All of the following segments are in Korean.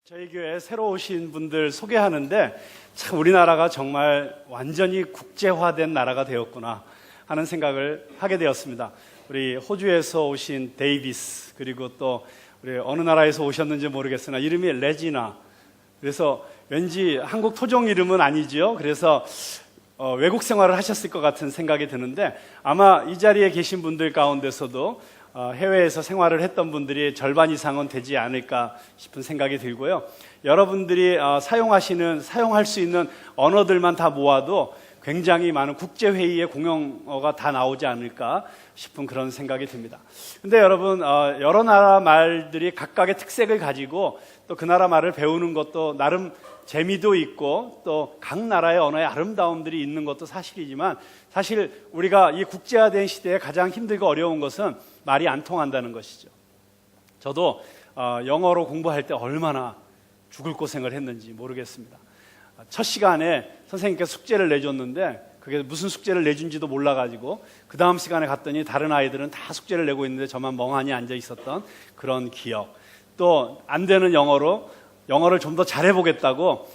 저희 교회에 새로 오신 분들 소개하는데 참 우리나라가 정말 완전히 국제화된 나라가 되었구나 하는 생각을 하게 되었습니다. 우리 호주에서 오신 데이비스, 그리고 또 우리 어느 나라에서 오셨는지 모르겠으나 이름이 레지나. 그래서 왠지 한국 토종 이름은 아니지요. 그래서 외국 생활을 하셨을 것 같은 생각이 드는데 아마 이 자리에 계신 분들 가운데서도 해외에서 생활을 했던 분들이 절반 이상은 되지 않을까 싶은 생각이 들고요. 여러분들이 사용할 수 있는 언어들만 다 모아도 굉장히 많은 국제회의의 공용어가 다 나오지 않을까 싶은 그런 생각이 듭니다. 근데 여러분, 여러 나라 말들이 각각의 특색을 가지고 또 그 나라 말을 배우는 것도 나름 재미도 있고 또 각 나라의 언어의 아름다움들이 있는 것도 사실이지만, 사실 우리가 이 국제화된 시대에 가장 힘들고 어려운 것은 말이 안 통한다는 것이죠. 저도 영어로 공부할 때 얼마나 죽을 고생을 했는지 모르겠습니다. 첫 시간에 선생님께서 숙제를 내줬는데 그게 무슨 숙제를 내준지도 몰라가지고 그 다음 시간에 갔더니 다른 아이들은 다 숙제를 내고 있는데 저만 멍하니 앉아 있었던 그런 기억. 또 안 되는 영어를 좀 더 잘해보겠다고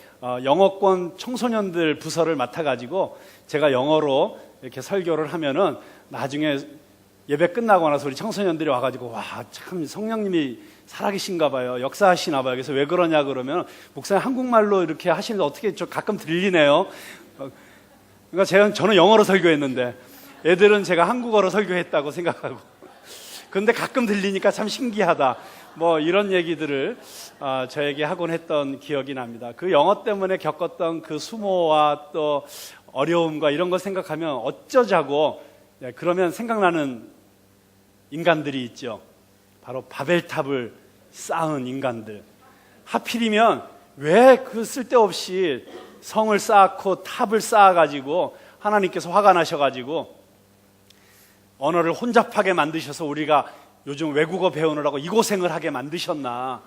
영어권 청소년들 부서를 맡아가지고 제가 영어로 이렇게 설교를 하면은 나중에 예배 끝나고 나서 우리 청소년들이 와가지고 와, 참 성령님이 살아계신가 봐요, 역사하시나 봐요. 그래서 왜 그러냐 그러면 목사님 한국말로 이렇게 하시는데 어떻게 저 가끔 들리네요. 그러니까 저는 영어로 설교했는데 애들은 제가 한국어로 설교했다고 생각하고 그런데 가끔 들리니까 참 신기하다, 뭐 이런 얘기들을 저에게 하곤 했던 기억이 납니다. 그 영어 때문에 겪었던 그 수모와 또 어려움과 이런 걸 생각하면 어쩌자고, 그러면 생각나는 인간들이 있죠. 바로 바벨탑을 쌓은 인간들. 하필이면 왜 그 쓸데없이 성을 쌓고 탑을 쌓아가지고 하나님께서 화가 나셔가지고 언어를 혼잡하게 만드셔서 우리가 요즘 외국어 배우느라고 이 고생을 하게 만드셨나,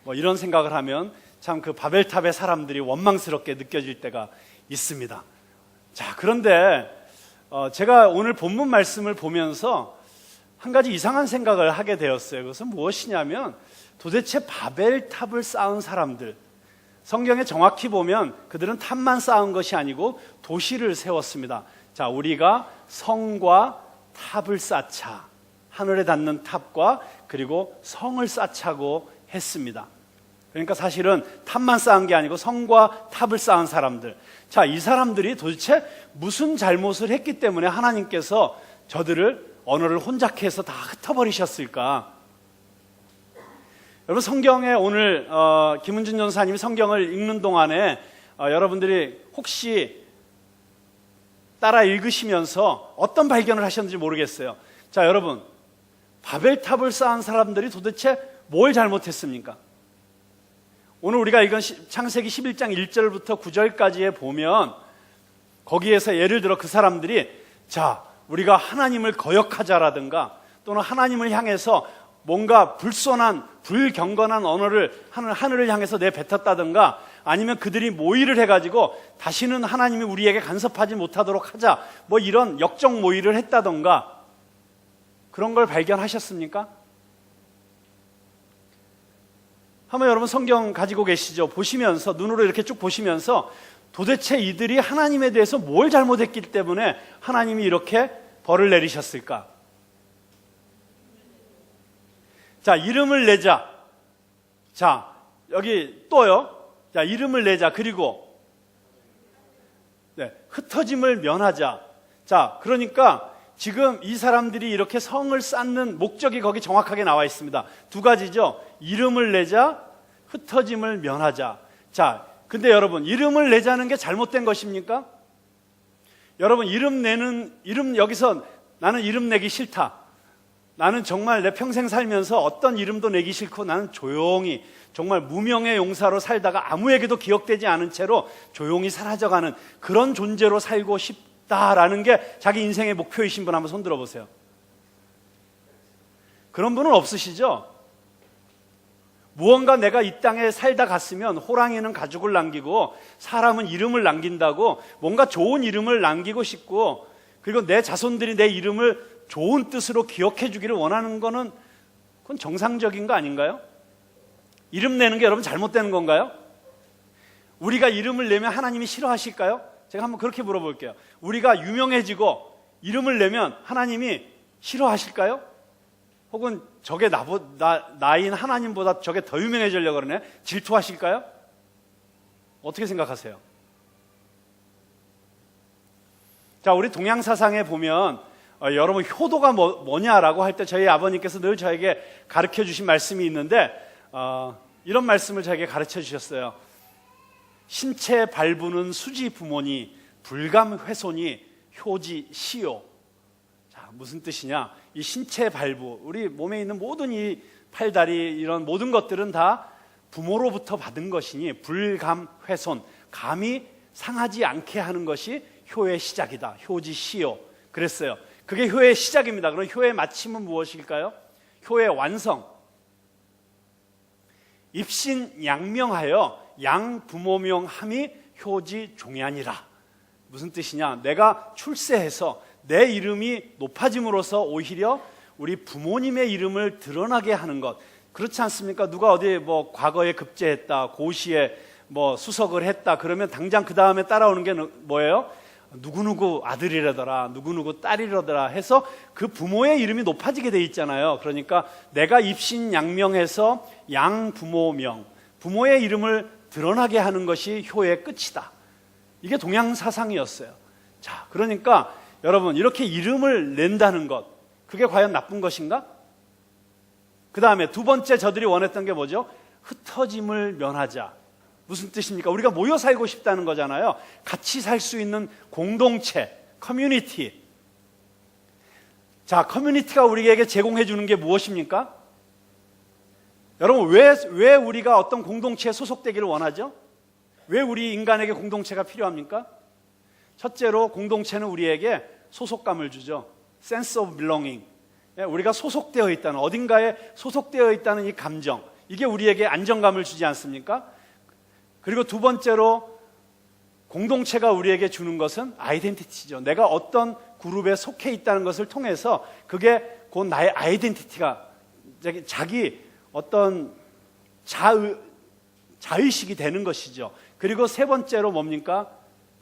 뭐 이런 생각을 하면 참 그 바벨탑의 사람들이 원망스럽게 느껴질 때가 있습니다. 자, 그런데 제가 오늘 본문 말씀을 보면서 한 가지 이상한 생각을 하게 되었어요. 그것은 무엇이냐면 도대체 바벨탑을 쌓은 사람들, 성경에 정확히 보면 그들은 탑만 쌓은 것이 아니고 도시를 세웠습니다. 자, 우리가 성과 탑을 쌓자, 하늘에 닿는 탑과 그리고 성을 쌓자고 했습니다. 그러니까 사실은 탑만 쌓은 게 아니고 성과 탑을 쌓은 사람들. 자, 이 사람들이 도대체 무슨 잘못을 했기 때문에 하나님께서 저들을 언어를 혼잡케 해서 다 흩어버리셨을까? 여러분, 성경에 오늘 김은준 전사님이 성경을 읽는 동안에 여러분들이 혹시 따라 읽으시면서 어떤 발견을 하셨는지 모르겠어요. 자, 여러분, 바벨탑을 쌓은 사람들이 도대체 뭘 잘못했습니까? 오늘 우리가 읽은 창세기 11장 1절부터 9절까지에 보면 거기에서 예를 들어 그 사람들이 자, 우리가 하나님을 거역하자라든가 또는 하나님을 향해서 뭔가 불경건한 언어를 하늘을 향해서 내뱉었다든가, 아니면 그들이 모의를 해가지고 다시는 하나님이 우리에게 간섭하지 못하도록 하자, 뭐 이런 역적 모의를 했다든가, 그런 걸 발견하셨습니까? 한번 여러분 성경 가지고 계시죠? 보시면서, 눈으로 이렇게 쭉 보시면서 도대체 이들이 하나님에 대해서 뭘 잘못했기 때문에 하나님이 이렇게 벌을 내리셨을까? 자, 이름을 내자. 자, 여기 또요. 자, 이름을 내자. 그리고 흩어짐을 면하자. 자, 그러니까 지금 이 사람들이 이렇게 성을 쌓는 목적이 거기 정확하게 나와 있습니다. 두 가지죠. 이름을 내자, 흩어짐을 면하자. 자, 근데 여러분, 이름을 내자는 게 잘못된 것입니까? 여러분, 여기서 나는 이름 내기 싫다. 나는 정말 내 평생 살면서 어떤 이름도 내기 싫고 나는 조용히 정말 무명의 용사로 살다가 아무에게도 기억되지 않은 채로 조용히 사라져가는 그런 존재로 살고 싶다라는 게 자기 인생의 목표이신 분 한번 손 들어보세요. 그런 분은 없으시죠? 무언가 내가 이 땅에 살다 갔으면 호랑이는 가죽을 남기고 사람은 이름을 남긴다고 뭔가 좋은 이름을 남기고 싶고, 그리고 내 자손들이 내 이름을 좋은 뜻으로 기억해 주기를 원하는 거는 그건 정상적인 거 아닌가요? 이름 내는 게 여러분 잘못되는 건가요? 우리가 이름을 내면 하나님이 싫어하실까요? 제가 한번 그렇게 물어볼게요. 우리가 유명해지고 이름을 내면 하나님이 싫어하실까요? 혹은 저게 나인 하나님보다 저게 더 유명해지려고 그러네? 질투하실까요? 어떻게 생각하세요? 자, 우리 동양사상에 보면 여러분 효도가 뭐냐라고 할 때 저희 아버님께서 늘 저에게 가르쳐 주신 말씀이 있는데 이런 말씀을 저에게 가르쳐 주셨어요. 신체 발부는 수지 부모니 불감 훼손이 효지 시요. 자, 무슨 뜻이냐? 이 신체 발부, 우리 몸에 있는 모든 이 팔다리 이런 모든 것들은 다 부모로부터 받은 것이니 불감 훼손, 감이 상하지 않게 하는 것이 효의 시작이다. 효지 시요. 그랬어요. 그게 효의 시작입니다. 그럼 효의 마침은 무엇일까요? 효의 완성. 입신양명하여 양부모명함이 효지 종야니라. 무슨 뜻이냐? 내가 출세해서 내 이름이 높아짐으로써 오히려 우리 부모님의 이름을 드러나게 하는 것. 그렇지 않습니까? 누가 어디 뭐 과거에 급제했다, 고시에 뭐 수석을 했다 그러면 당장 그 다음에 따라오는 게 뭐예요? 누구누구 아들이라더라, 누구누구 딸이라더라 해서 그 부모의 이름이 높아지게 돼 있잖아요. 그러니까 내가 입신양명해서 양부모명, 부모의 이름을 드러나게 하는 것이 효의 끝이다. 이게 동양 사상이었어요. 자, 그러니까 여러분 이렇게 이름을 낸다는 것, 그게 과연 나쁜 것인가? 그 다음에 두 번째 저들이 원했던 게 뭐죠? 흩어짐을 면하자. 무슨 뜻입니까? 우리가 모여 살고 싶다는 거잖아요. 같이 살 수 있는 공동체, 커뮤니티. 자, 커뮤니티가 우리에게 제공해 주는 게 무엇입니까? 여러분, 왜 우리가 어떤 공동체에 소속되기를 원하죠? 왜 우리 인간에게 공동체가 필요합니까? 첫째로 공동체는 우리에게 소속감을 주죠. sense of belonging. 우리가 소속되어 있다는, 어딘가에 소속되어 있다는 이 감정, 이게 우리에게 안정감을 주지 않습니까? 그리고 두 번째로 공동체가 우리에게 주는 것은 아이덴티티죠. 내가 어떤 그룹에 속해 있다는 것을 통해서 그게 곧 나의 아이덴티티가, 자기 어떤 자의식이 되는 것이죠. 그리고 세 번째로 뭡니까?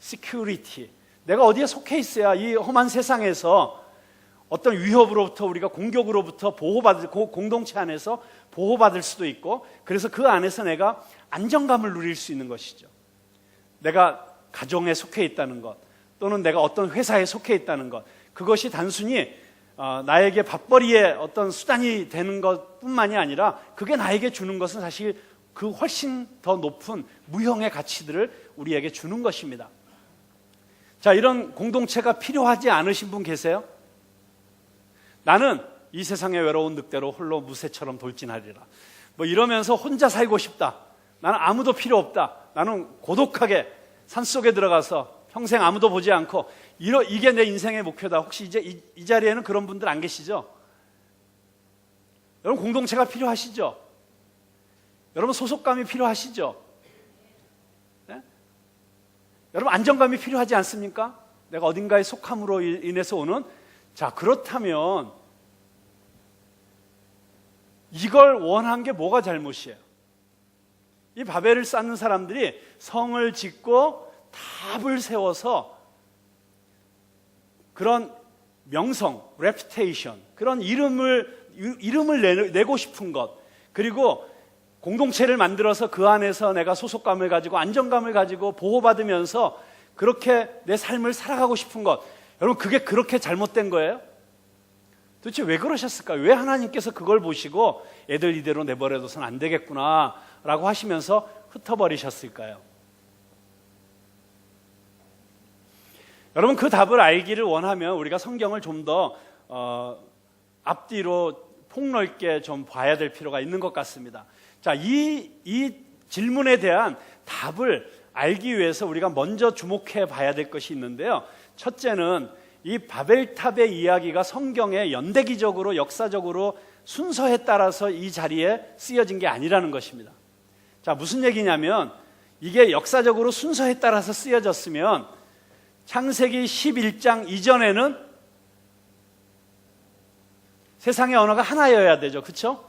security. 내가 어디에 속해 있어야 이 험한 세상에서 어떤 위협으로부터, 우리가 공격으로부터 보호받을, 공동체 안에서 보호받을 수도 있고, 그래서 그 안에서 내가 안정감을 누릴 수 있는 것이죠. 내가 가정에 속해 있다는 것, 또는 내가 어떤 회사에 속해 있다는 것, 그것이 단순히 나에게 밥벌이의 어떤 수단이 되는 것뿐만이 아니라 그게 나에게 주는 것은 사실 그 훨씬 더 높은 무형의 가치들을 우리에게 주는 것입니다. 자, 이런 공동체가 필요하지 않으신 분 계세요? 나는 이 세상의 외로운 늑대로 홀로 무새처럼 돌진하리라. 뭐 이러면서 혼자 살고 싶다. 나는 아무도 필요 없다. 나는 고독하게 산속에 들어가서 평생 아무도 보지 않고 이게 내 인생의 목표다. 혹시 이제 이 자리에는 그런 분들 안 계시죠? 여러분 공동체가 필요하시죠? 여러분 소속감이 필요하시죠? 네? 여러분 안정감이 필요하지 않습니까? 내가 어딘가에 속함으로 인해서 오는. 자, 그렇다면 이걸 원한 게 뭐가 잘못이에요? 이 바벨을 쌓는 사람들이 성을 짓고 탑을 세워서 그런 명성, reputation, 그런 이름을 내고 싶은 것, 그리고 공동체를 만들어서 그 안에서 내가 소속감을 가지고 안정감을 가지고 보호받으면서 그렇게 내 삶을 살아가고 싶은 것, 여러분 그게 그렇게 잘못된 거예요? 도대체 왜 그러셨을까요? 왜 하나님께서 그걸 보시고 애들 이대로 내버려둬서는 안 되겠구나 라고 하시면서 흩어버리셨을까요? 여러분 그 답을 알기를 원하면 우리가 성경을 좀 더 앞뒤로 폭넓게 좀 봐야 될 필요가 있는 것 같습니다. 자, 이 질문에 대한 답을 알기 위해서 우리가 먼저 주목해 봐야 될 것이 있는데요. 첫째는 이 바벨탑의 이야기가 성경에 연대기적으로 역사적으로 순서에 따라서 이 자리에 쓰여진 게 아니라는 것입니다. 자, 무슨 얘기냐면 이게 역사적으로 순서에 따라서 쓰여졌으면 창세기 11장 이전에는 세상의 언어가 하나여야 되죠. 그렇죠?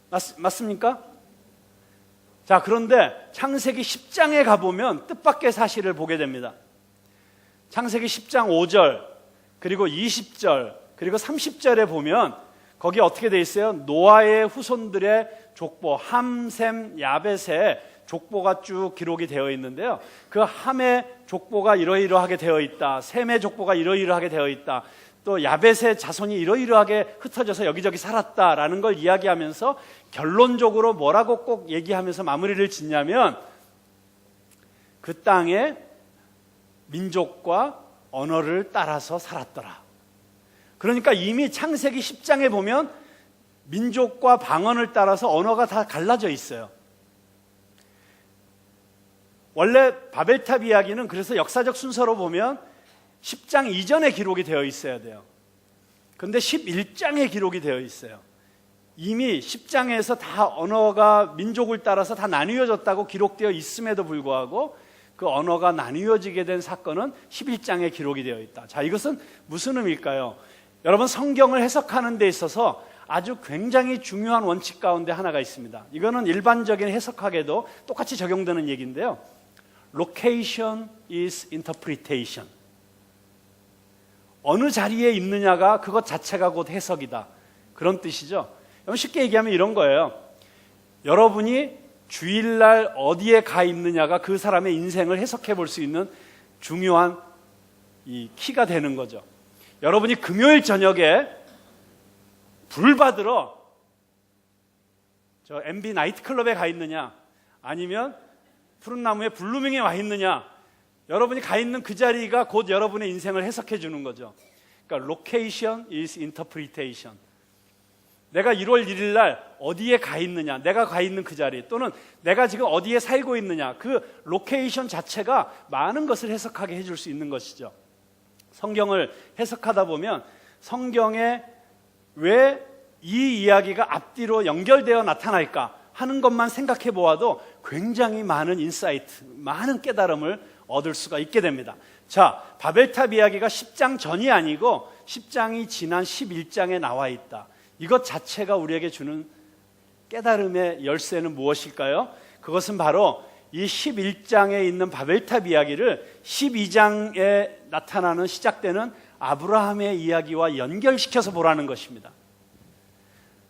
맞습니까? 자, 그런데 창세기 10장에 가보면 뜻밖의 사실을 보게 됩니다. 창세기 10장 5절, 그리고 20절, 그리고 30절에 보면 거기 어떻게 돼 있어요? 노아의 후손들의 족보, 함, 셈, 야벳의 족보가 쭉 기록이 되어 있는데요. 그 함의 족보가 이러이러하게 되어 있다. 셈의 족보가 이러이러하게 되어 있다. 또 야벳의 자손이 이러이러하게 흩어져서 여기저기 살았다라는 걸 이야기하면서 결론적으로 뭐라고 꼭 얘기하면서 마무리를 짓냐면 그 땅에 민족과 언어를 따라서 살았더라. 그러니까 이미 창세기 10장에 보면 민족과 방언을 따라서 언어가 다 갈라져 있어요. 원래 바벨탑 이야기는 그래서 역사적 순서로 보면 10장 이전에 기록이 되어 있어야 돼요. 그런데 11장에 기록이 되어 있어요. 이미 10장에서 다 언어가 민족을 따라서 다 나뉘어졌다고 기록되어 있음에도 불구하고 그 언어가 나뉘어지게 된 사건은 11장에 기록이 되어 있다. 자, 이것은 무슨 의미일까요? 여러분, 성경을 해석하는 데 있어서 아주 굉장히 중요한 원칙 가운데 하나가 있습니다. 이거는 일반적인 해석학에도 똑같이 적용되는 얘기인데요. Location is interpretation. 어느 자리에 있느냐가 그것 자체가 곧 해석이다. 그런 뜻이죠. 쉽게 얘기하면 이런 거예요. 여러분이 주일날 어디에 가 있느냐가 그 사람의 인생을 해석해 볼 수 있는 중요한 이 키가 되는 거죠. 여러분이 금요일 저녁에 불 받으러 저 MB 나이트클럽에 가 있느냐, 아니면 푸른 나무에 블루밍에 와 있느냐, 여러분이 가 있는 그 자리가 곧 여러분의 인생을 해석해 주는 거죠. 그러니까 location is interpretation. 내가 1월 1일 날 어디에 가 있느냐, 내가 가 있는 그 자리, 또는 내가 지금 어디에 살고 있느냐, 그 로케이션 자체가 많은 것을 해석하게 해줄 수 있는 것이죠. 성경을 해석하다 보면 성경에 왜 이 이야기가 앞뒤로 연결되어 나타날까 하는 것만 생각해 보아도 굉장히 많은 인사이트, 많은 깨달음을 얻을 수가 있게 됩니다. 자, 바벨탑 이야기가 10장 전이 아니고 10장이 지난 11장에 나와 있다. 이것 자체가 우리에게 주는 깨달음의 열쇠는 무엇일까요? 그것은 바로 이 11장에 있는 바벨탑 이야기를 12장에 나타나는 시작되는 아브라함의 이야기와 연결시켜서 보라는 것입니다.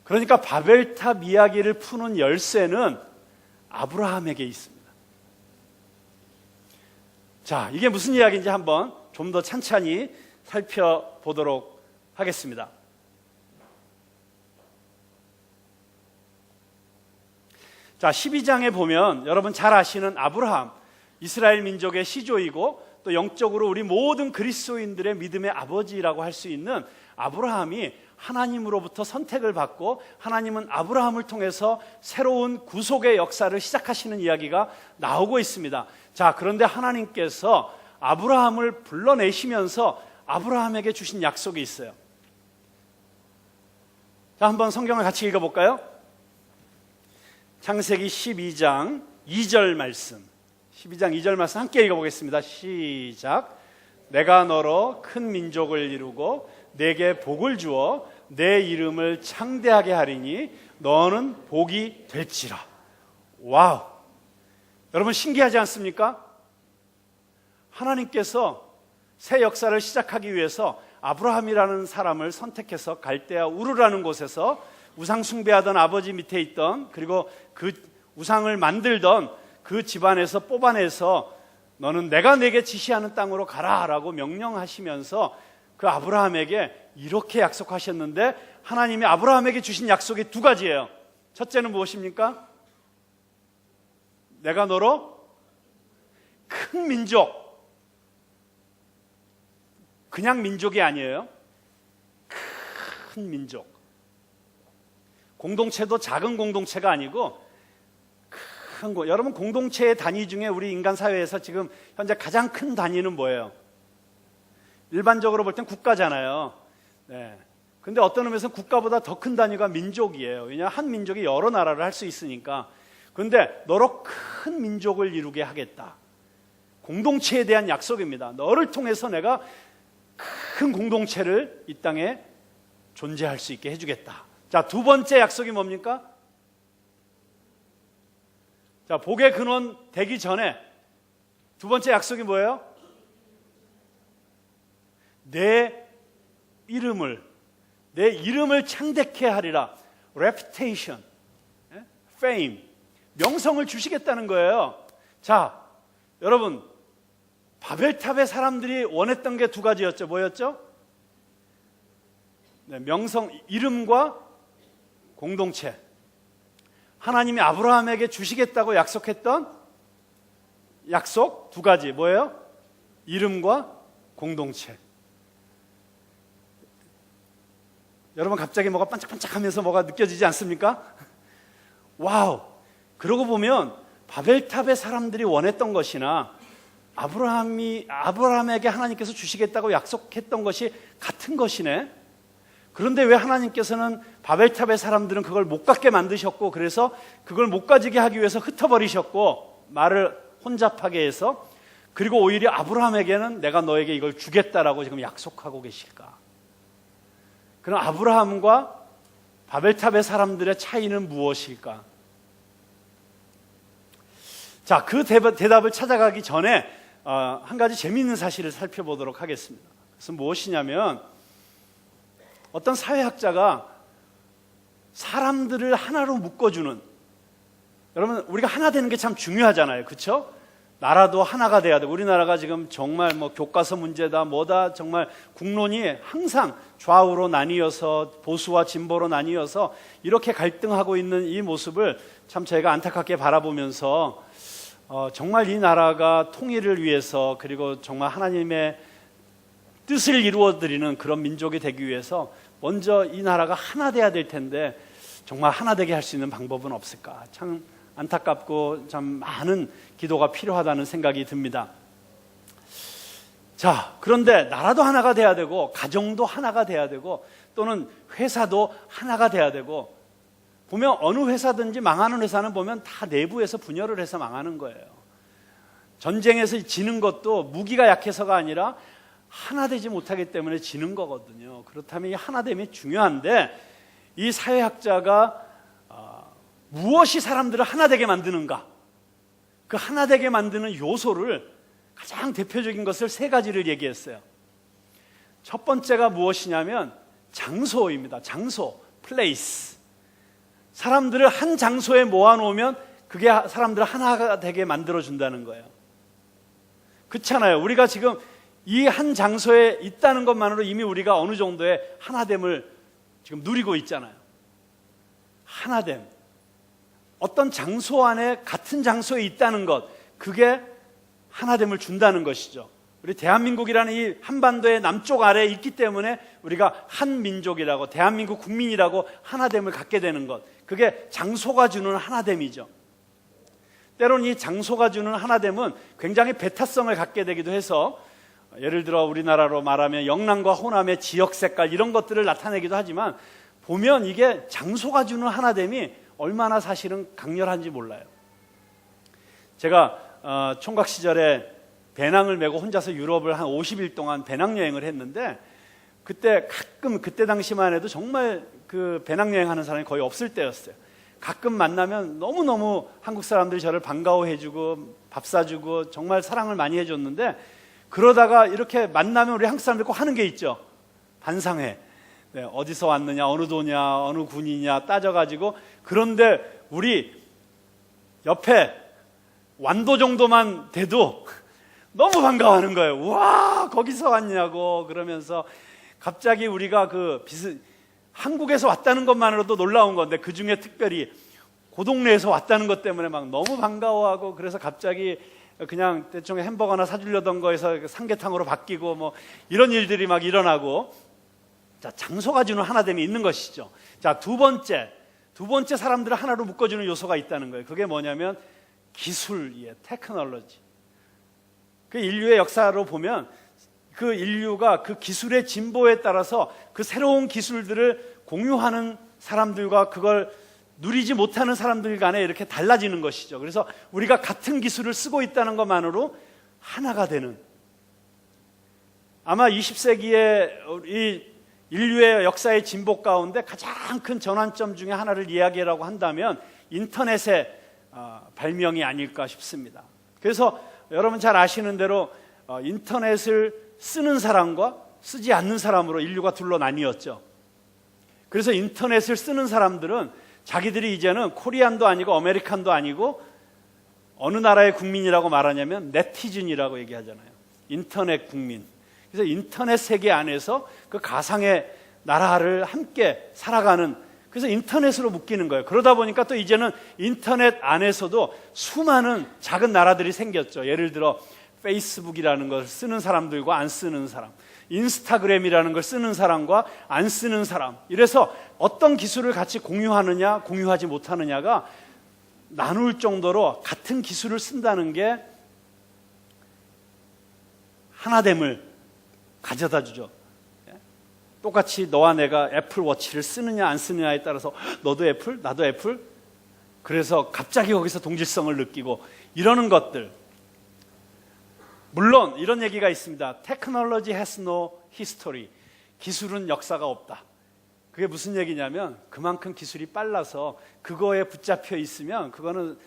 그러니까 바벨탑 이야기를 푸는 열쇠는 아브라함에게 있습니다. 자, 이게 무슨 이야기인지 한번 좀 더 찬찬히 살펴보도록 하겠습니다. 자, 12장에 보면 여러분 잘 아시는 아브라함, 이스라엘 민족의 시조이고 또 영적으로 우리 모든 그리스도인들의 믿음의 아버지라고 할 수 있는 아브라함이 하나님으로부터 선택을 받고 하나님은 아브라함을 통해서 새로운 구속의 역사를 시작하시는 이야기가 나오고 있습니다. 자, 그런데 하나님께서 아브라함을 불러내시면서 아브라함에게 주신 약속이 있어요. 자, 한번 성경을 같이 읽어볼까요? 창세기 12장 2절 말씀, 12장 2절 말씀 함께 읽어보겠습니다. 시작. 내가 너로 큰 민족을 이루고 내게 복을 주어 내 이름을 창대하게 하리니 너는 복이 될지라. 와우! 여러분 신기하지 않습니까? 하나님께서 새 역사를 시작하기 위해서 아브라함이라는 사람을 선택해서 갈대아 우르라는 곳에서 우상 숭배하던 아버지 밑에 있던, 그리고 그 우상을 만들던 그 집안에서 뽑아내서 너는 내가 내게 지시하는 땅으로 가라라고 명령하시면서 그 아브라함에게 이렇게 약속하셨는데, 하나님이 아브라함에게 주신 약속이 두 가지예요. 첫째는 무엇입니까? 내가 너로 큰 민족, 그냥 민족이 아니에요. 큰 민족. 공동체도 작은 공동체가 아니고 큰 거. 여러분, 공동체의 단위 중에 우리 인간 사회에서 지금 현재 가장 큰 단위는 뭐예요? 일반적으로 볼 땐 국가잖아요. 네. 근데 어떤 의미에서 국가보다 더 큰 단위가 민족이에요. 왜냐하면 한 민족이 여러 나라를 할 수 있으니까. 그런데 너로 큰 민족을 이루게 하겠다. 공동체에 대한 약속입니다. 너를 통해서 내가 큰 공동체를 이 땅에 존재할 수 있게 해주겠다. 자, 두 번째 약속이 뭡니까? 자, 복의 근원 되기 전에 두 번째 약속이 뭐예요? 내 이름을 창대케 하리라. reputation, fame, 명성을 주시겠다는 거예요. 자, 여러분, 바벨탑의 사람들이 원했던 게 두 가지였죠. 뭐였죠? 네, 명성, 이름과 공동체. 하나님이 아브라함에게 주시겠다고 약속했던 약속 두 가지. 뭐예요? 이름과 공동체. 여러분, 갑자기 뭐가 반짝반짝하면서 뭐가 느껴지지 않습니까? 와우! 그러고 보면 바벨탑의 사람들이 원했던 것이나 아브라함에게 하나님께서 주시겠다고 약속했던 것이 같은 것이네. 그런데 왜 하나님께서는 바벨탑의 사람들은 그걸 못 갖게 만드셨고, 그래서 그걸 못 가지게 하기 위해서 흩어버리셨고, 말을 혼잡하게 해서, 그리고 오히려 아브라함에게는 내가 너에게 이걸 주겠다라고 지금 약속하고 계실까? 그럼 아브라함과 바벨탑의 사람들의 차이는 무엇일까? 자, 그 대답을 찾아가기 전에 한 가지 재미있는 사실을 살펴보도록 하겠습니다. 그것은 무엇이냐면, 어떤 사회학자가 사람들을 하나로 묶어주는, 여러분, 우리가 하나 되는 게 참 중요하잖아요. 그렇죠? 나라도 하나가 돼야 되고, 우리나라가 지금 정말 뭐 교과서 문제다 뭐다, 정말 국론이 항상 좌우로 나뉘어서 보수와 진보로 나뉘어서 이렇게 갈등하고 있는 이 모습을 참 저희가 안타깝게 바라보면서 정말 이 나라가 통일을 위해서, 그리고 정말 하나님의 뜻을 이루어드리는 그런 민족이 되기 위해서 먼저 이 나라가 하나 돼야 될 텐데, 정말 하나 되게 할 수 있는 방법은 없을까? 참 안타깝고 참 많은 기도가 필요하다는 생각이 듭니다. 자, 그런데 나라도 하나가 돼야 되고, 가정도 하나가 돼야 되고, 또는 회사도 하나가 돼야 되고, 보면 어느 회사든지 망하는 회사는 보면 다 내부에서 분열을 해서 망하는 거예요. 전쟁에서 지는 것도 무기가 약해서가 아니라 하나 되지 못하기 때문에 지는 거거든요. 그렇다면 이 하나됨이 중요한데, 이 사회학자가 무엇이 사람들을 하나 되게 만드는가? 그 하나 되게 만드는 요소를, 가장 대표적인 것을 세 가지를 얘기했어요. 첫 번째가 무엇이냐면 장소입니다. 장소, place. 사람들을 한 장소에 모아놓으면 그게 사람들을 하나가 되게 만들어준다는 거예요. 그렇잖아요. 우리가 지금 이 한 장소에 있다는 것만으로 이미 우리가 어느 정도의 하나됨을 지금 누리고 있잖아요. 하나됨. 어떤 장소 안에, 같은 장소에 있다는 것, 그게 하나됨을 준다는 것이죠. 우리 대한민국이라는 이 한반도의 남쪽 아래에 있기 때문에 우리가 한 민족이라고, 대한민국 국민이라고 하나됨을 갖게 되는 것, 그게 장소가 주는 하나됨이죠. 때로는 이 장소가 주는 하나됨은 굉장히 배타성을 갖게 되기도 해서, 예를 들어 우리나라로 말하면 영남과 호남의 지역 색깔, 이런 것들을 나타내기도 하지만, 보면 이게 장소가 주는 하나됨이 얼마나 사실은 강렬한지 몰라요. 제가 총각 시절에 배낭을 메고 혼자서 유럽을 한 50일 동안 배낭여행을 했는데, 그때 가끔, 그때 당시만 해도 정말 그 배낭여행하는 사람이 거의 없을 때였어요. 가끔 만나면 너무너무 한국 사람들이 저를 반가워해주고 밥 사주고 정말 사랑을 많이 해줬는데, 그러다가 이렇게 만나면 우리 한국 사람들 꼭 하는 게 있죠. 반상회. 네, 어디서 왔느냐, 어느 도냐, 어느 군이냐 따져가지고, 그런데 우리 옆에 완도 정도만 돼도 너무 반가워하는 거예요. 우와, 거기서 왔냐고. 그러면서 갑자기 우리가 한국에서 왔다는 것만으로도 놀라운 건데, 그 중에 특별히 그 동네에서 왔다는 것 때문에 막 너무 반가워하고, 그래서 갑자기 그냥 대충 햄버거나 사주려던 거에서 삼계탕으로 바뀌고 뭐 이런 일들이 막 일어나고. 자, 장소가 주는 하나됨이 있는 것이죠. 자, 두 번째 사람들을 하나로 묶어주는 요소가 있다는 거예요. 그게 뭐냐면 기술이에요. 테크놀로지. 그 인류의 역사로 보면 그 인류가 그 기술의 진보에 따라서 그 새로운 기술들을 공유하는 사람들과 그걸 누리지 못하는 사람들 간에 이렇게 달라지는 것이죠. 그래서 우리가 같은 기술을 쓰고 있다는 것만으로 하나가 되는, 아마 20세기의 이 인류의 역사의 진보 가운데 가장 큰 전환점 중에 하나를 이야기하라고 한다면 인터넷의 발명이 아닐까 싶습니다. 그래서 여러분 잘 아시는 대로 인터넷을 쓰는 사람과 쓰지 않는 사람으로 인류가 둘로 나뉘었죠. 그래서 인터넷을 쓰는 사람들은 자기들이 이제는 코리안도 아니고 아메리칸도 아니고 어느 나라의 국민이라고 말하냐면 네티즌이라고 얘기하잖아요. 인터넷 국민. 그래서 인터넷 세계 안에서 그 가상의 나라를 함께 살아가는, 그래서 인터넷으로 묶이는 거예요. 그러다 보니까 또 이제는 인터넷 안에서도 수많은 작은 나라들이 생겼죠. 예를 들어 페이스북이라는 것을 쓰는 사람들과 안 쓰는 사람, 인스타그램이라는 걸 쓰는 사람과 안 쓰는 사람, 이래서 어떤 기술을 같이 공유하느냐 공유하지 못하느냐가 나눌 정도로 같은 기술을 쓴다는 게 하나됨을 가져다 주죠. 똑같이 너와 내가 애플워치를 쓰느냐 안 쓰느냐에 따라서 너도 애플, 나도 애플, 그래서 갑자기 거기서 동질성을 느끼고 이러는 것들. 물론 이런 얘기가 있습니다. Technology has no history. 기술은 역사가 없다. 그게 무슨 얘기냐면 그만큼 기술이 빨라서 그거에 붙잡혀 있으면 그거는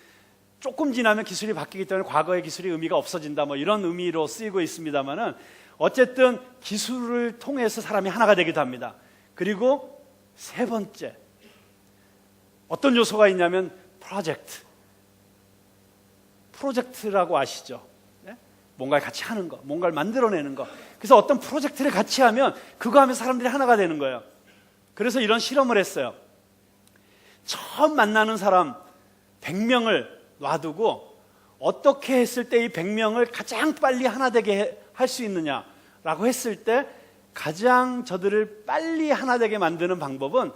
조금 지나면 기술이 바뀌기 때문에 과거의 기술이 의미가 없어진다, 뭐 이런 의미로 쓰이고 있습니다만은 어쨌든 기술을 통해서 사람이 하나가 되기도 합니다. 그리고 세 번째, 어떤 요소가 있냐면 프로젝트라고 아시죠? 네? 뭔가를 같이 하는 거, 뭔가를 만들어내는 거. 그래서 어떤 프로젝트를 같이 하면 그거 하면 사람들이 하나가 되는 거예요. 그래서 이런 실험을 했어요. 처음 만나는 사람 100명을 놔두고 어떻게 했을 때 이 100명을 가장 빨리 하나 되게 할 수 있느냐라고 했을 때 가장 저들을 빨리 하나 되게 만드는 방법은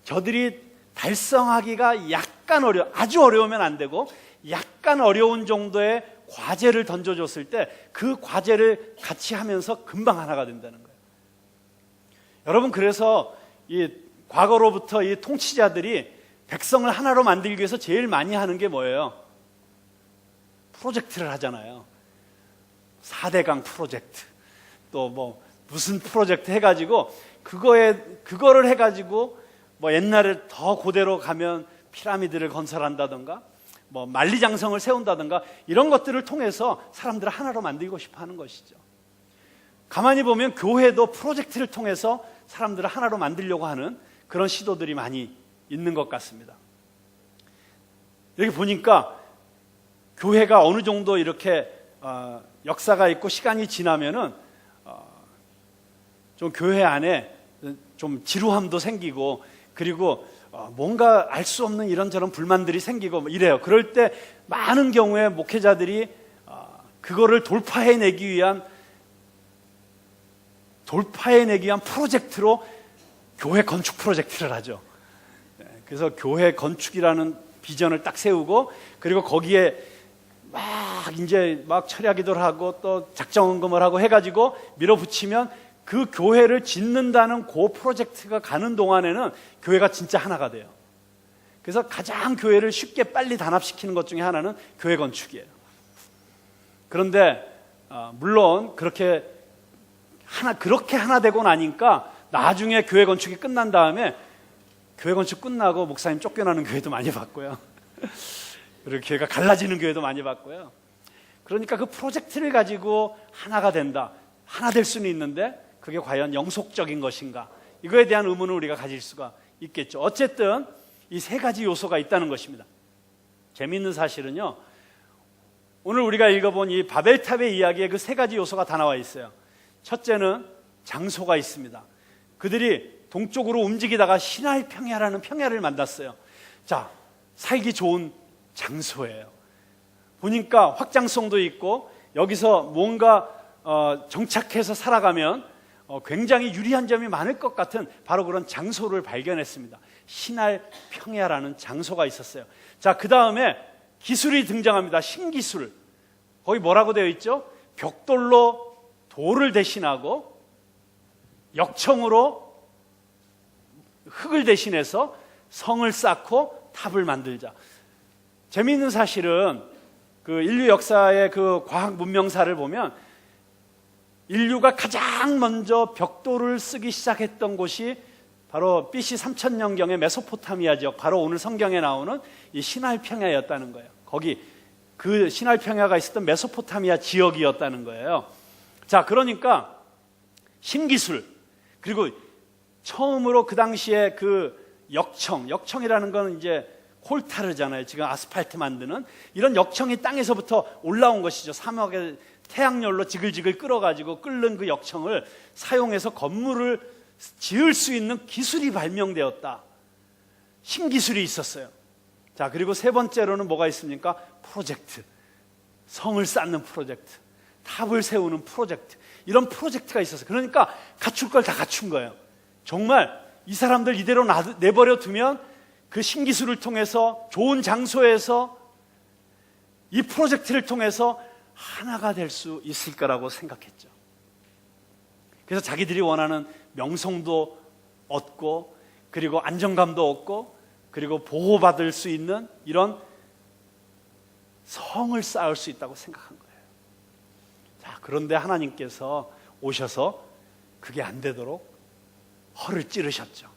저들이 달성하기가 약간 아주 어려우면 안 되고 약간 어려운 정도의 과제를 던져줬을 때 그 과제를 같이 하면서 금방 하나가 된다는 거예요. 여러분, 그래서 이 과거로부터 이 통치자들이 백성을 하나로 만들기 위해서 제일 많이 하는 게 뭐예요? 프로젝트를 하잖아요. 4대강 프로젝트, 또 뭐 무슨 프로젝트 해가지고 그거를 해가지고 뭐 옛날에 더 고대로 가면 피라미드를 건설한다던가 뭐 만리장성을 세운다던가 이런 것들을 통해서 사람들을 하나로 만들고 싶어 하는 것이죠. 가만히 보면 교회도 프로젝트를 통해서 사람들을 하나로 만들려고 하는 그런 시도들이 많이 있는 것 같습니다. 여기 보니까 교회가 어느 정도 이렇게 역사가 있고 시간이 지나면은 좀 교회 안에 좀 지루함도 생기고 그리고 뭔가 알 수 없는 이런저런 불만들이 생기고 이래요. 그럴 때 많은 경우에 목회자들이 그거를 돌파해내기 위한 프로젝트로 교회 건축 프로젝트를 하죠. 그래서 교회 건축이라는 비전을 딱 세우고 그리고 거기에 막 철야기도를 하고 또 작정헌금을 하고 해가지고 밀어붙이면 그 교회를 짓는다는 그 프로젝트가 가는 동안에는 교회가 진짜 하나가 돼요. 그래서 가장 교회를 쉽게 빨리 단합시키는 것 중에 하나는 교회 건축이에요. 그런데 물론 그렇게 하나 되고 나니까 나중에 교회 건축이 끝난 다음에 교회 건축 끝나고 목사님 쫓겨나는 교회도 많이 봤고요. 그리고 교회가 갈라지는 교회도 많이 봤고요. 그러니까 그 프로젝트를 가지고 하나가 된다, 하나 될 수는 있는데 그게 과연 영속적인 것인가, 이거에 대한 의문을 우리가 가질 수가 있겠죠. 어쨌든 이 세 가지 요소가 있다는 것입니다. 재미있는 사실은요, 오늘 우리가 읽어본 이 바벨탑의 이야기에 그 세 가지 요소가 다 나와 있어요. 첫째는 장소가 있습니다. 그들이 동쪽으로 움직이다가 시나이 평야라는 평야를 만났어요. 자, 살기 좋은 장소예요. 보니까 확장성도 있고 여기서 뭔가 정착해서 살아가면 굉장히 유리한 점이 많을 것 같은 바로 그런 장소를 발견했습니다. 시날 평야라는 장소가 있었어요. 자, 그 다음에 기술이 등장합니다. 신기술. 거기 뭐라고 되어 있죠? 벽돌로 돌을 대신하고 역청으로 흙을 대신해서 성을 쌓고 탑을 만들자. 재미있는 사실은 그 인류 역사의 그 과학 문명사를 보면 인류가 가장 먼저 벽돌을 쓰기 시작했던 곳이 바로 BC 3000년경의 메소포타미아 지역, 바로 오늘 성경에 나오는 이 시나이 평야였다는 거예요. 거기 그 시나이 평야가 있었던 메소포타미아 지역이었다는 거예요. 자, 그러니까 신기술, 그리고 처음으로 그 당시에 그 역청이라는 건 이제 콜타르잖아요. 지금 아스팔트 만드는 이런 역청이 땅에서부터 올라온 것이죠. 사막에 태양열로 지글지글 끓어가지고 끓는 그 역청을 사용해서 건물을 지을 수 있는 기술이 발명되었다. 신기술이 있었어요. 자, 그리고 세 번째로는 뭐가 있습니까? 프로젝트. 성을 쌓는 프로젝트, 탑을 세우는 프로젝트, 이런 프로젝트가 있었어요. 그러니까 갖출 걸 다 갖춘 거예요. 정말 이 사람들 이대로 내버려 두면 그 신기술을 통해서 좋은 장소에서 이 프로젝트를 통해서 하나가 될 수 있을 거라고 생각했죠. 그래서 자기들이 원하는 명성도 얻고, 그리고 안정감도 얻고, 그리고 보호받을 수 있는 이런 성을 쌓을 수 있다고 생각한 거예요. 자, 그런데 하나님께서 오셔서 그게 안 되도록 허를 찌르셨죠.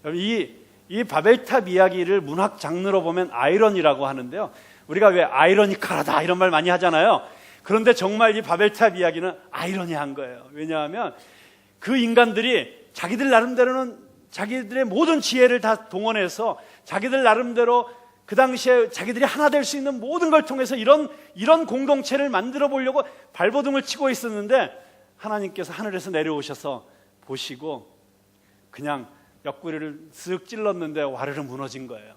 이 바벨탑 이야기를 문학 장르로 보면 아이러니라고 하는데요. 우리가 왜 아이러니컬하다 이런 말 많이 하잖아요. 그런데 정말 이 바벨탑 이야기는 아이러니한 거예요. 왜냐하면 그 인간들이 자기들 나름대로는 자기들의 모든 지혜를 다 동원해서 자기들 나름대로 그 당시에 자기들이 하나 될 수 있는 모든 걸 통해서 이런 공동체를 만들어 보려고 발버둥을 치고 있었는데, 하나님께서 하늘에서 내려오셔서 보시고 그냥 옆구리를 쓱 찔렀는데 와르르 무너진 거예요.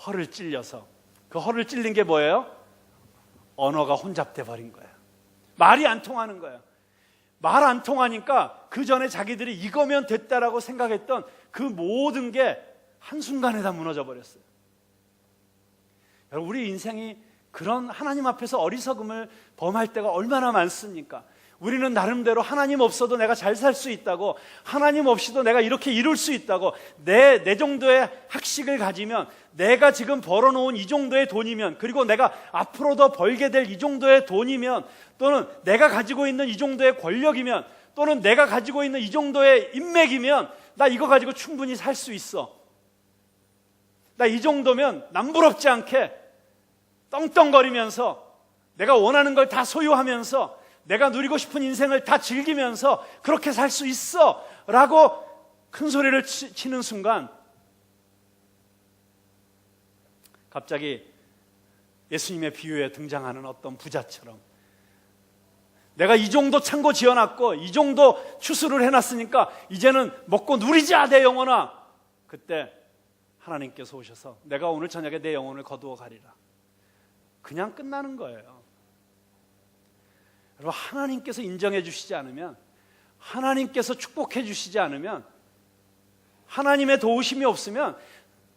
허를 찔려서. 그 허를 찔린 게 뭐예요? 언어가 혼잡돼 버린 거예요. 말이 안 통하는 거예요. 말 안 통하니까 그 전에 자기들이 이거면 됐다라고 생각했던 그 모든 게 한순간에 다 무너져 버렸어요. 여러분, 우리 인생이 그런 하나님 앞에서 어리석음을 범할 때가 얼마나 많습니까? 우리는 나름대로 하나님 없어도 내가 잘 살 수 있다고, 하나님 없이도 내가 이렇게 이룰 수 있다고, 내 정도의 학식을 가지면, 내가 지금 벌어놓은 이 정도의 돈이면, 그리고 내가 앞으로 더 벌게 될 이 정도의 돈이면, 또는 내가 가지고 있는 이 정도의 권력이면, 또는 내가 가지고 있는 이 정도의 인맥이면 나 이거 가지고 충분히 살 수 있어. 나 이 정도면 남부럽지 않게 떵떵거리면서 내가 원하는 걸 다 소유하면서 내가 누리고 싶은 인생을 다 즐기면서 그렇게 살 수 있어 라고 큰 소리를 치는 순간 갑자기 예수님의 비유에 등장하는 어떤 부자처럼, 내가 이 정도 창고 지어놨고 이 정도 추수를 해놨으니까 이제는 먹고 누리자 내 영혼아. 그때 하나님께서 오셔서 내가 오늘 저녁에 내 영혼을 거두어 가리라. 그냥 끝나는 거예요. 여러분, 하나님께서 인정해 주시지 않으면, 하나님께서 축복해 주시지 않으면, 하나님의 도우심이 없으면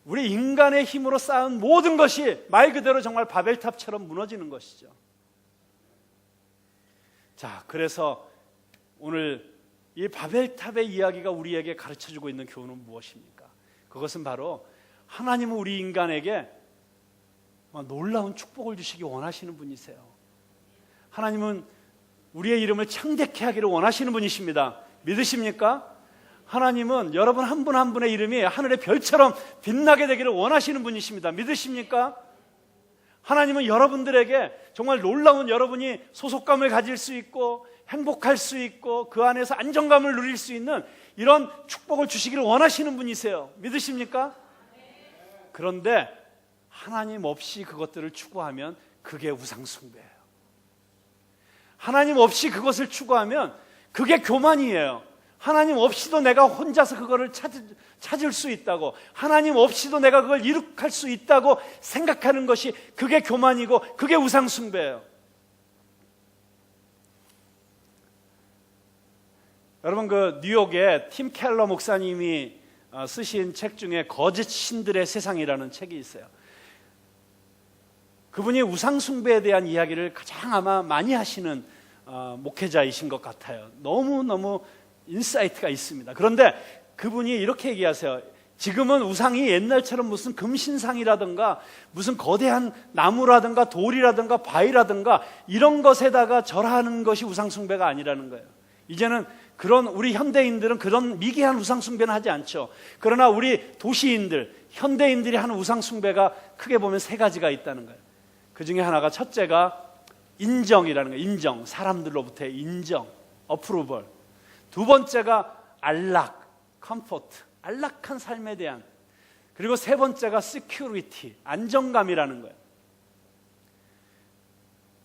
우리 인간의 힘으로 쌓은 모든 것이 말 그대로 정말 바벨탑처럼 무너지는 것이죠. 자, 그래서 오늘 이 바벨탑의 이야기가 우리에게 가르쳐주고 있는 교훈은 무엇입니까? 그것은 바로 하나님은 우리 인간에게 놀라운 축복을 주시기 원하시는 분이세요. 하나님은 우리의 이름을 창대케 하기를 원하시는 분이십니다. 믿으십니까? 하나님은 여러분 한 분 한 분의 이름이 하늘의 별처럼 빛나게 되기를 원하시는 분이십니다. 믿으십니까? 하나님은 여러분들에게 정말 놀라운, 여러분이 소속감을 가질 수 있고 행복할 수 있고 그 안에서 안정감을 누릴 수 있는 이런 축복을 주시기를 원하시는 분이세요. 믿으십니까? 그런데 하나님 없이 그것들을 추구하면 그게 우상숭배예요. 하나님 없이 그것을 추구하면 그게 교만이에요. 하나님 없이도 내가 혼자서 그거를 찾을 수 있다고, 하나님 없이도 내가 그걸 이룩할 수 있다고 생각하는 것이 그게 교만이고 그게 우상숭배예요. 여러분, 그 뉴욕에 팀 켈러 목사님이 쓰신 책 중에 거짓 신들의 세상이라는 책이 있어요. 그분이 우상숭배에 대한 이야기를 가장 아마 많이 하시는 목회자이신 것 같아요. 너무너무 인사이트가 있습니다. 그런데 그분이 이렇게 얘기하세요. 지금은 우상이 옛날처럼 무슨 금신상이라든가 무슨 거대한 나무라든가 돌이라든가 바위라든가 이런 것에다가 절하는 것이 우상숭배가 아니라는 거예요. 이제는 그런 우리 현대인들은 그런 미개한 우상숭배는 하지 않죠. 그러나 우리 도시인들, 현대인들이 하는 우상숭배가 크게 보면 세 가지가 있다는 거예요. 그 중에 하나가 첫째가 인정이라는 거예요. 인정, 사람들로부터의 인정, 어프루벌. 두 번째가 안락, 컴포트, 안락한 삶에 대한. 그리고 세 번째가 시큐리티, 안정감이라는 거예요.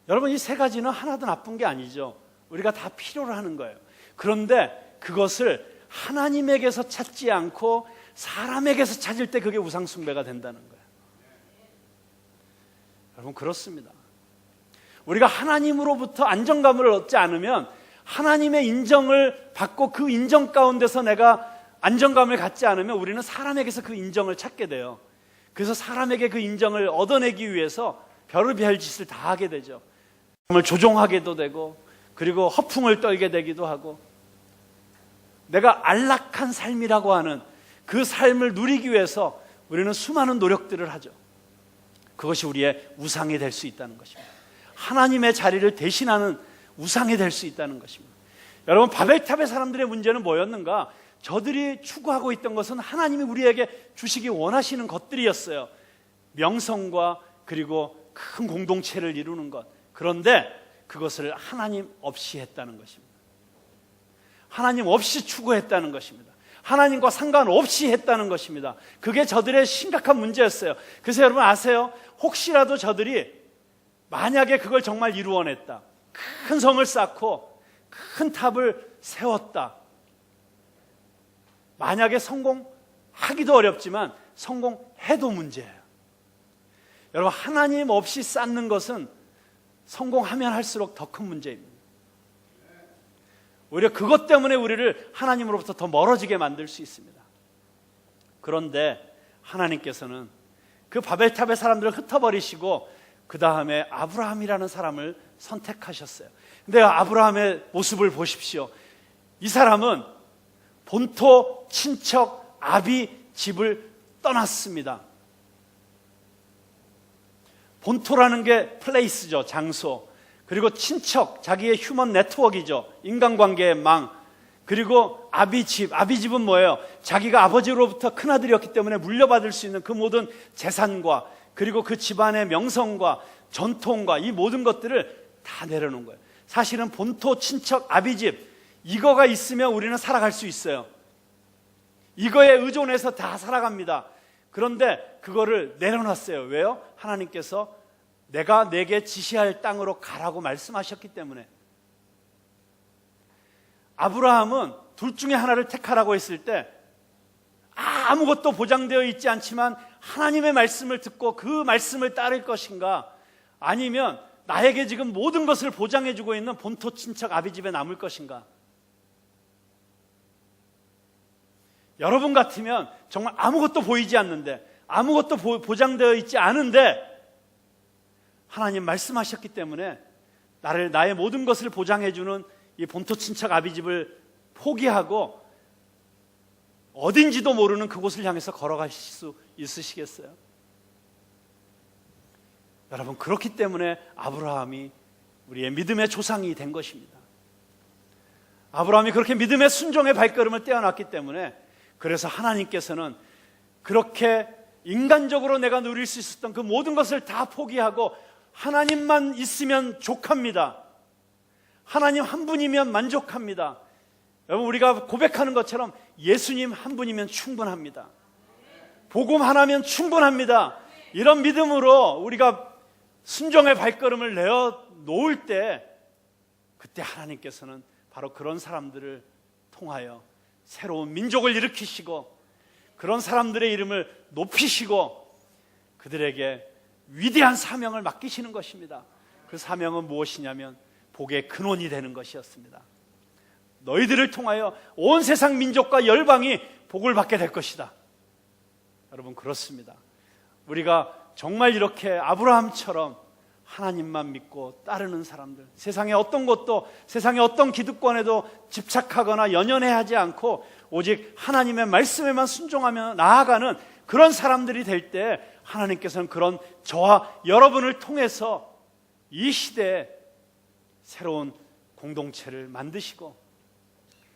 여러분, 이 세 가지는 하나도 나쁜 게 아니죠. 우리가 다 필요로 하는 거예요. 그런데 그것을 하나님에게서 찾지 않고 사람에게서 찾을 때 그게 우상숭배가 된다는 거예요. 여러분, 그렇습니다. 우리가 하나님으로부터 안정감을 얻지 않으면 하나님의 인정을 받고 그 인정 가운데서 내가 안정감을 갖지 않으면 우리는 사람에게서 그 인정을 찾게 돼요. 그래서 사람에게 그 인정을 얻어내기 위해서 별의별 짓을 다 하게 되죠. 사람을 조종하게도 되고, 그리고 허풍을 떨게 되기도 하고, 내가 안락한 삶이라고 하는 그 삶을 누리기 위해서 우리는 수많은 노력들을 하죠. 그것이 우리의 우상이 될 수 있다는 것입니다. 하나님의 자리를 대신하는 우상이 될 수 있다는 것입니다. 여러분, 바벨탑의 사람들의 문제는 뭐였는가? 저들이 추구하고 있던 것은 하나님이 우리에게 주시기 원하시는 것들이었어요. 명성과 그리고 큰 공동체를 이루는 것. 그런데 그것을 하나님 없이 했다는 것입니다. 하나님 없이 추구했다는 것입니다. 하나님과 상관없이 했다는 것입니다. 그게 저들의 심각한 문제였어요. 그래서 여러분 아세요? 혹시라도 저들이 만약에 그걸 정말 이루어냈다, 큰 성을 쌓고 큰 탑을 세웠다, 만약에 성공하기도 어렵지만 성공해도 문제예요. 여러분, 하나님 없이 쌓는 것은 성공하면 할수록 더 큰 문제입니다. 오히려 그것 때문에 우리를 하나님으로부터 더 멀어지게 만들 수 있습니다. 그런데 하나님께서는 그 바벨탑의 사람들을 흩어버리시고 그 다음에 아브라함이라는 사람을 선택하셨어요. 근데 아브라함의 모습을 보십시오. 이 사람은 본토 친척 아비 집을 떠났습니다. 본토라는 게 플레이스죠, 장소. 그리고 친척, 자기의 휴먼 네트워크이죠, 인간관계의 망. 그리고 아비집은 뭐예요? 자기가 아버지로부터 큰아들이었기 때문에 물려받을 수 있는 그 모든 재산과 그리고 그 집안의 명성과 전통과 이 모든 것들을 다 내려놓은 거예요. 사실은 본토 친척 아비집, 이거가 있으면 우리는 살아갈 수 있어요. 이거에 의존해서 다 살아갑니다. 그런데 그거를 내려놨어요. 왜요? 하나님께서 내가 내게 지시할 땅으로 가라고 말씀하셨기 때문에. 아브라함은 둘 중에 하나를 택하라고 했을 때 아무것도 보장되어 있지 않지만 하나님의 말씀을 듣고 그 말씀을 따를 것인가, 아니면 나에게 지금 모든 것을 보장해주고 있는 본토 친척 아비집에 남을 것인가. 여러분 같으면 정말 아무것도 보이지 않는데, 아무것도 보장되어 있지 않은데 하나님 말씀하셨기 때문에 나의 모든 것을 보장해주는 이 본토 친척 아비집을 포기하고 어딘지도 모르는 그곳을 향해서 걸어가실 수 있으시겠어요? 여러분, 그렇기 때문에 아브라함이 우리의 믿음의 조상이 된 것입니다. 아브라함이 그렇게 믿음의 순종의 발걸음을 떼어놨기 때문에, 그래서 하나님께서는 그렇게 인간적으로 내가 누릴 수 있었던 그 모든 것을 다 포기하고 하나님만 있으면 족합니다. 하나님 한 분이면 만족합니다. 여러분, 우리가 고백하는 것처럼 예수님 한 분이면 충분합니다. 복음 하나면 충분합니다. 이런 믿음으로 우리가 순종의 발걸음을 내어 놓을 때, 그때 하나님께서는 바로 그런 사람들을 통하여 새로운 민족을 일으키시고 그런 사람들의 이름을 높이시고 그들에게 위대한 사명을 맡기시는 것입니다. 그 사명은 무엇이냐면 복의 근원이 되는 것이었습니다. 너희들을 통하여 온 세상 민족과 열방이 복을 받게 될 것이다. 여러분, 그렇습니다. 우리가 정말 이렇게 아브라함처럼 하나님만 믿고 따르는 사람들, 세상의 어떤 것도, 세상의 어떤 기득권에도 집착하거나 연연해하지 않고 오직 하나님의 말씀에만 순종하며 나아가는 그런 사람들이 될 때, 하나님께서는 그런 저와 여러분을 통해서 이 시대에 새로운 공동체를 만드시고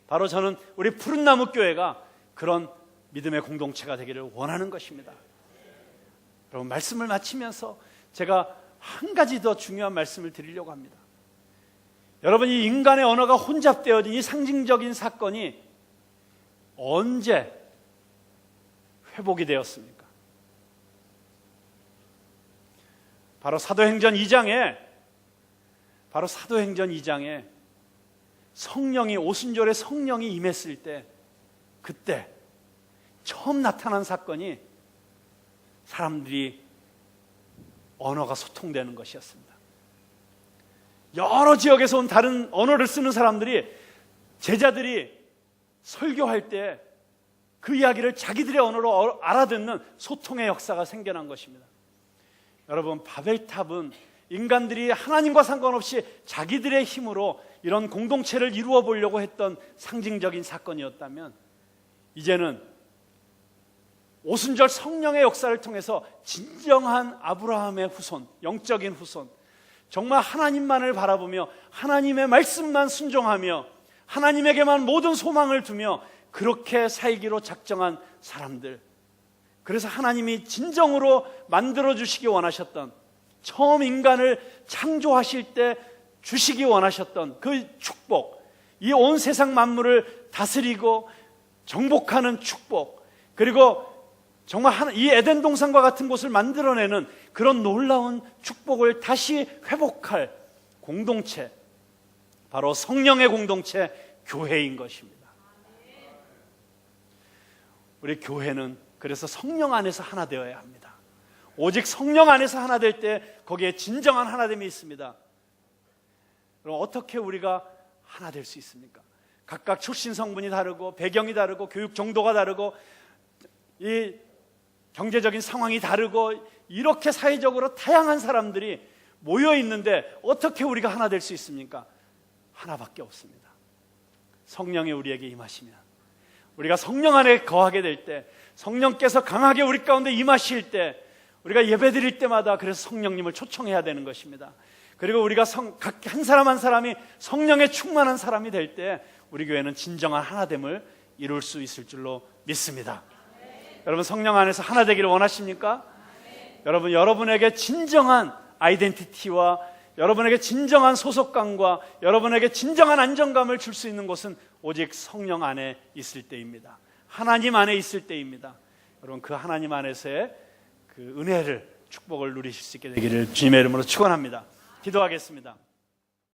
바로 저는 우리 푸른나무 교회가 그런 믿음의 공동체가 되기를 원하는 것입니다. 여러분, 말씀을 마치면서 제가 한 가지 더 중요한 말씀을 드리려고 합니다. 여러분, 이 인간의 언어가 혼잡되어진 이 상징적인 사건이 언제 회복이 되었습니까? 바로 사도행전 2장에 성령이, 오순절에 성령이 임했을 때, 그때 처음 나타난 사건이 사람들이 언어가 소통되는 것이었습니다. 여러 지역에서 온 다른 언어를 쓰는 사람들이, 제자들이 설교할 때 그 이야기를 자기들의 언어로 알아듣는 소통의 역사가 생겨난 것입니다. 여러분, 바벨탑은 인간들이 하나님과 상관없이 자기들의 힘으로 이런 공동체를 이루어 보려고 했던 상징적인 사건이었다면, 이제는 오순절 성령의 역사를 통해서 진정한 아브라함의 후손, 영적인 후손, 정말 하나님만을 바라보며 하나님의 말씀만 순종하며 하나님에게만 모든 소망을 두며 그렇게 살기로 작정한 사람들, 그래서 하나님이 진정으로 만들어주시기 원하셨던, 처음 인간을 창조하실 때 주시기 원하셨던 그 축복, 이 온 세상 만물을 다스리고 정복하는 축복, 그리고 정말 이 에덴 동산과 같은 곳을 만들어내는 그런 놀라운 축복을 다시 회복할 공동체, 바로 성령의 공동체, 교회인 것입니다. 우리 교회는 그래서 성령 안에서 하나 되어야 합니다. 오직 성령 안에서 하나 될 때 거기에 진정한 하나됨이 있습니다. 그럼 어떻게 우리가 하나 될 수 있습니까? 각각 출신 성분이 다르고 배경이 다르고 교육 정도가 다르고 이 경제적인 상황이 다르고 이렇게 사회적으로 다양한 사람들이 모여 있는데 어떻게 우리가 하나 될 수 있습니까? 하나밖에 없습니다. 성령이 우리에게 임하시면, 우리가 성령 안에 거하게 될 때, 성령께서 강하게 우리 가운데 임하실 때, 우리가 예배드릴 때마다 그래서 성령님을 초청해야 되는 것입니다. 그리고 우리가 각 한 사람 한 사람이 성령에 충만한 사람이 될 때 우리 교회는 진정한 하나됨을 이룰 수 있을 줄로 믿습니다. 여러분, 성령 안에서 하나 되기를 원하십니까? 여러분, 여러분에게 진정한 아이덴티티와 여러분에게 진정한 소속감과 여러분에게 진정한 안정감을 줄 수 있는 곳은 오직 성령 안에 있을 때입니다. 하나님 안에 있을 때입니다. 여러분, 그 하나님 안에서의 그 은혜를, 축복을 누리실 수 있게 되기를 주님의 이름으로 축원합니다. 기도하겠습니다.